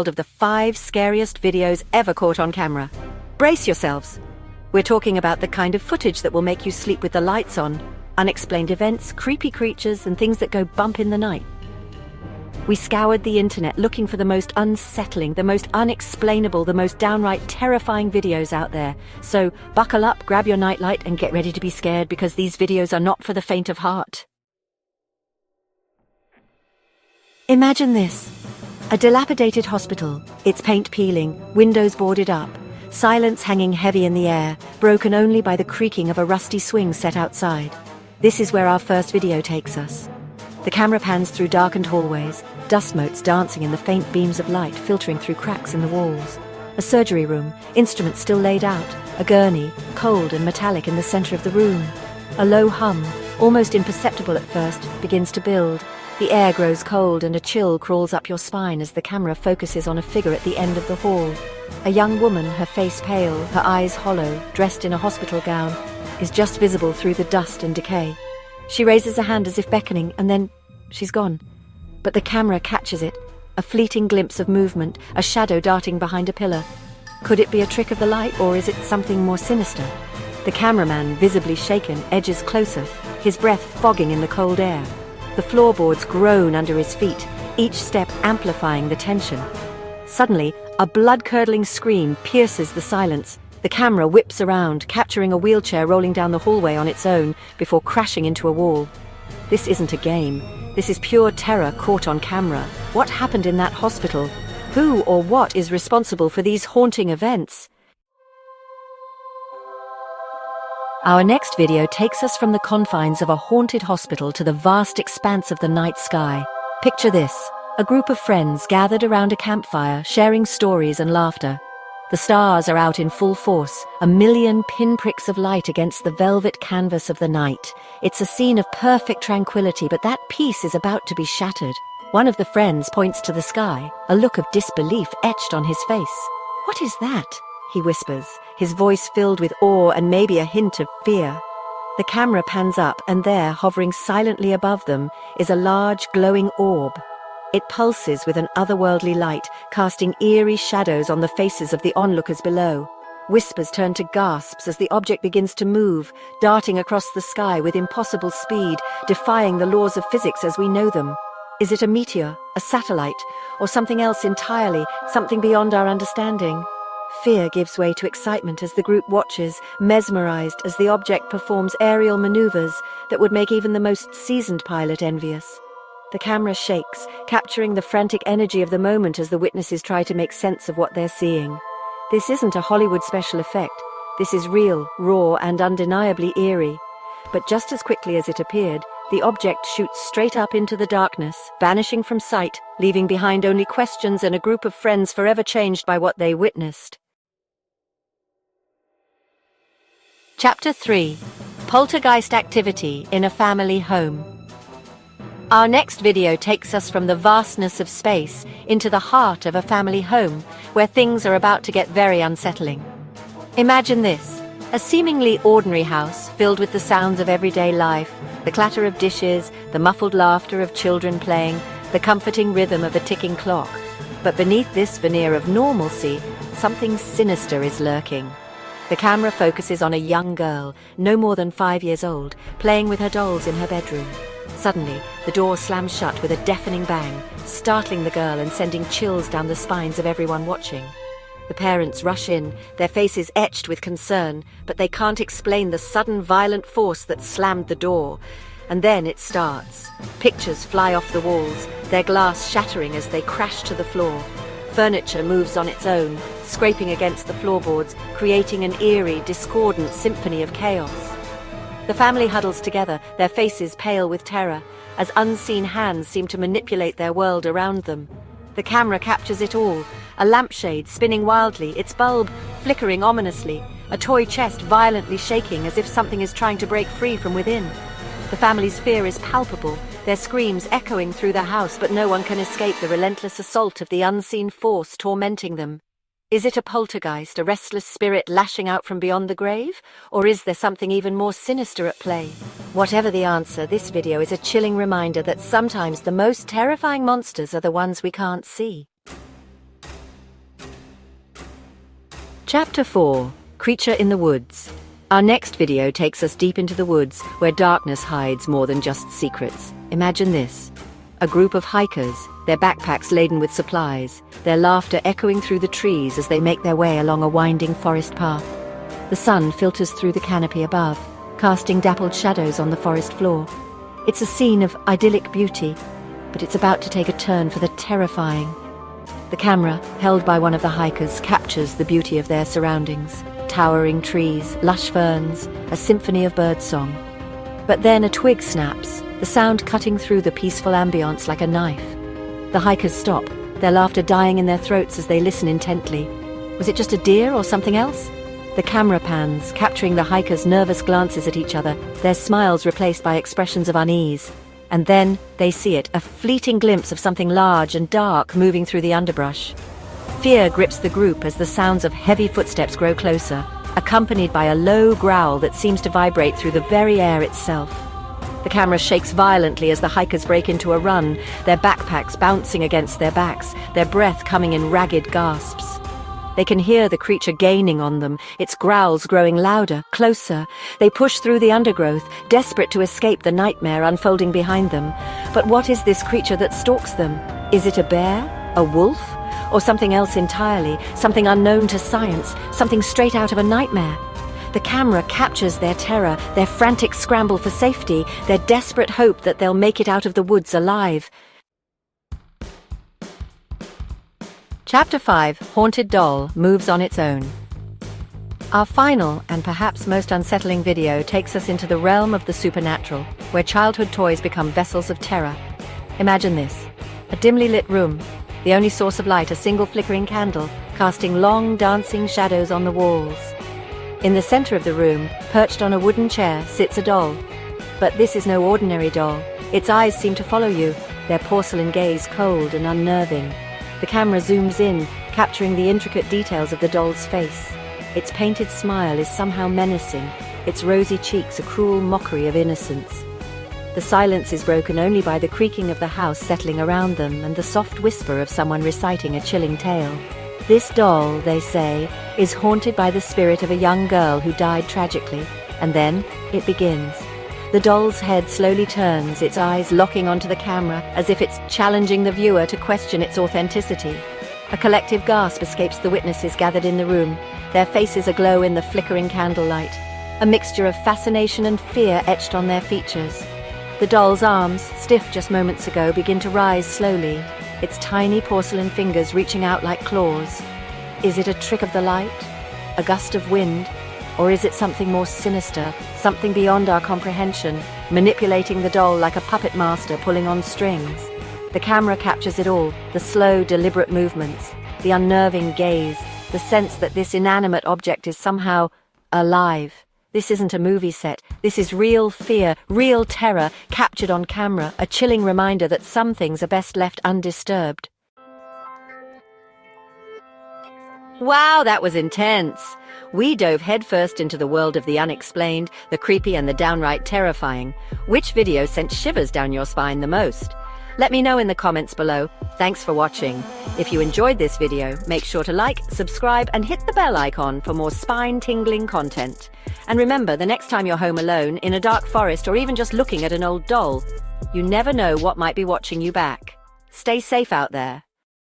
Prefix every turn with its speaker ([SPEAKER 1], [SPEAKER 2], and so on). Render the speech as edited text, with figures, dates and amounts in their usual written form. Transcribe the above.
[SPEAKER 1] of the 5 scariest videos ever caught on camera. Brace yourselves. We're talking about the kind of footage that will make you sleep with the lights on, unexplained events, creepy creatures, and things that go bump in the night. We scoured the internet looking for the most unsettling, the most unexplainable, the most downright terrifying videos out there. So buckle up, grab your nightlight, and get ready to be scared, because these videos are not for the faint of heart. Imagine this. A dilapidated hospital, its paint peeling, windows boarded up, silence hanging heavy in the air, broken only by the creaking of a rusty swing set outside. This is where our first video takes us. The camera pans through darkened hallways, dust motes dancing in the faint beams of light filtering through cracks in the walls. A surgery room, instruments still laid out, a gurney, cold and metallic in the center of the room. A low hum, almost imperceptible at first, begins to build. The air grows cold and a chill crawls up your spine as the camera focuses on a figure at the end of the hall. A young woman, her face pale, her eyes hollow, dressed in a hospital gown, is just visible through the dust and decay. She raises a hand as if beckoning, and then she's gone. But the camera catches it, a fleeting glimpse of movement, a shadow darting behind a pillar. Could it be a trick of the light, or is it something more sinister? The cameraman, visibly shaken, edges closer, his breath fogging in the cold air. The floorboards groan under his feet, each step amplifying the tension. Suddenly, a blood-curdling scream pierces the silence. The camera whips around, capturing a wheelchair rolling down the hallway on its own before crashing into a wall. This isn't a game. This is pure terror caught on camera. What happened in that hospital? Who or what is responsible for these haunting events? Our next video takes us from the confines of a haunted hospital to the vast expanse of the night sky. Picture this: a group of friends gathered around a campfire, sharing stories and laughter. The stars are out in full force, a million pinpricks of light against the velvet canvas of the night. It's a scene of perfect tranquility, but that peace is about to be shattered. One of the friends points to the sky, a look of disbelief etched on his face. "What is that?" he whispers, his voice filled with awe and maybe a hint of fear. The camera pans up, and there, hovering silently above them, is a large glowing orb. It pulses with an otherworldly light, casting eerie shadows on the faces of the onlookers below. Whispers turn to gasps as the object begins to move, darting across the sky with impossible speed, defying the laws of physics as we know them. Is it a meteor, a satellite, or something else entirely, something beyond our understanding? Fear gives way to excitement as the group watches, mesmerized as the object performs aerial maneuvers that would make even the most seasoned pilot envious. The camera shakes, capturing the frantic energy of the moment as the witnesses try to make sense of what they're seeing. This isn't a Hollywood special effect. This is real, raw, and undeniably eerie. But just as quickly as it appeared, the object shoots straight up into the darkness, vanishing from sight, leaving behind only questions and a group of friends forever changed by what they witnessed. Chapter 3: Poltergeist Activity in a Family Home. Our next video takes us from the vastness of space into the heart of a family home, where things are about to get very unsettling. Imagine this: a seemingly ordinary house filled with the sounds of everyday life, the clatter of dishes, the muffled laughter of children playing, the comforting rhythm of a ticking clock. But beneath this veneer of normalcy, something sinister is lurking. The camera focuses on a young girl, no more than 5 years old, playing with her dolls in her bedroom. Suddenly, the door slams shut with a deafening bang, startling the girl and sending chills down the spines of everyone watching. The parents rush in, their faces etched with concern, but they can't explain the sudden violent force that slammed the door. And then it starts. Pictures fly off the walls, their glass shattering as they crash to the floor. Furniture moves on its own, scraping against the floorboards, creating an eerie, discordant symphony of chaos. The family huddles together, their faces pale with terror, as unseen hands seem to manipulate their world around them. The camera captures it all, a lampshade spinning wildly, its bulb flickering ominously, a toy chest violently shaking as if something is trying to break free from within. The family's fear is palpable, their screams echoing through the house, but no one can escape the relentless assault of the unseen force tormenting them. Is it a poltergeist, a restless spirit lashing out from beyond the grave? Or is there something even more sinister at play? Whatever the answer, this video is a chilling reminder that sometimes the most terrifying monsters are the ones we can't see. Chapter 4. Creature in the Woods. Our next video takes us deep into the woods, where darkness hides more than just secrets. Imagine this. A group of hikers, their backpacks laden with supplies, their laughter echoing through the trees as they make their way along a winding forest path. The sun filters through the canopy above, casting dappled shadows on the forest floor. It's a scene of idyllic beauty, but it's about to take a turn for the terrifying. The camera, held by one of the hikers, captures the beauty of their surroundings. Towering trees, lush ferns, a symphony of birdsong. But then a twig snaps, the sound cutting through the peaceful ambience like a knife. The hikers stop, their laughter dying in their throats as they listen intently. Was it just a deer or something else? The camera pans, capturing the hikers' nervous glances at each other, their smiles replaced by expressions of unease. And then they see it, a fleeting glimpse of something large and dark moving through the underbrush. Fear grips the group as the sounds of heavy footsteps grow closer, accompanied by a low growl that seems to vibrate through the very air itself. The camera shakes violently as the hikers break into a run, their backpacks bouncing against their backs, their breath coming in ragged gasps. They can hear the creature gaining on them, its growls growing louder, closer. They push through the undergrowth, desperate to escape the nightmare unfolding behind them. But what is this creature that stalks them? Is it a bear? A wolf? Or something else entirely, something unknown to science, something straight out of a nightmare? The camera captures their terror, their frantic scramble for safety, their desperate hope that they'll make it out of the woods alive. Chapter 5, Haunted Doll, moves on its own. Our final, and perhaps most unsettling video, takes us into the realm of the supernatural, where childhood toys become vessels of terror. Imagine this. A dimly lit room. The only source of light, a single flickering candle, casting long, dancing shadows on the walls. In the center of the room, perched on a wooden chair, sits a doll. But this is no ordinary doll. Its eyes seem to follow you, their porcelain gaze cold and unnerving. The camera zooms in, capturing the intricate details of the doll's face. Its painted smile is somehow menacing, its rosy cheeks a cruel mockery of innocence. The silence is broken only by the creaking of the house settling around them and the soft whisper of someone reciting a chilling tale. This doll, they say, is haunted by the spirit of a young girl who died tragically, and then it begins. The doll's head slowly turns, its eyes locking onto the camera, as if it's challenging the viewer to question its authenticity. A collective gasp escapes the witnesses gathered in the room, their faces aglow in the flickering candlelight. A mixture of fascination and fear etched on their features. The doll's arms, stiff just moments ago, begin to rise slowly, its tiny porcelain fingers reaching out like claws. Is it a trick of the light? A gust of wind? Or is it something more sinister, something beyond our comprehension, manipulating the doll like a puppet master pulling on strings? The camera captures it all, the slow, deliberate movements, the unnerving gaze, the sense that this inanimate object is somehow alive. This isn't a movie set. This is real fear, real terror, captured on camera, a chilling reminder that some things are best left undisturbed. Wow, that was intense! We dove headfirst into the world of the unexplained, the creepy and the downright terrifying. Which video sent shivers down your spine the most? Let me know in the comments below. Thanks for watching. If you enjoyed this video, make sure to like, subscribe and hit the bell icon for more spine-tingling content. And remember, the next time you're home alone, in a dark forest or even just looking at an old doll, you never know what might be watching you back. Stay safe out there.